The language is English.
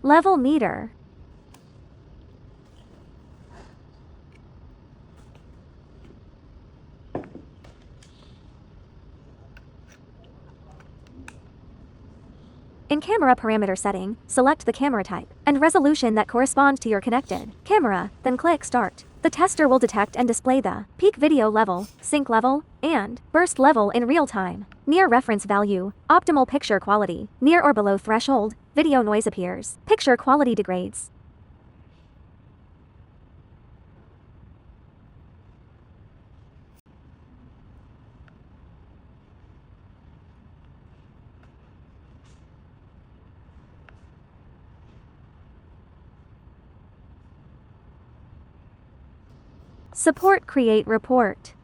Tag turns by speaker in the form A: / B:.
A: Level meter. In camera parameter setting, select the camera type and resolution that correspond to your connected camera, then click Start. The tester will detect and display the peak video level, sync level, and burst level in real time. Near reference value, optimal picture quality. Near or below threshold, video noise appears. Picture quality degrades. Support create report.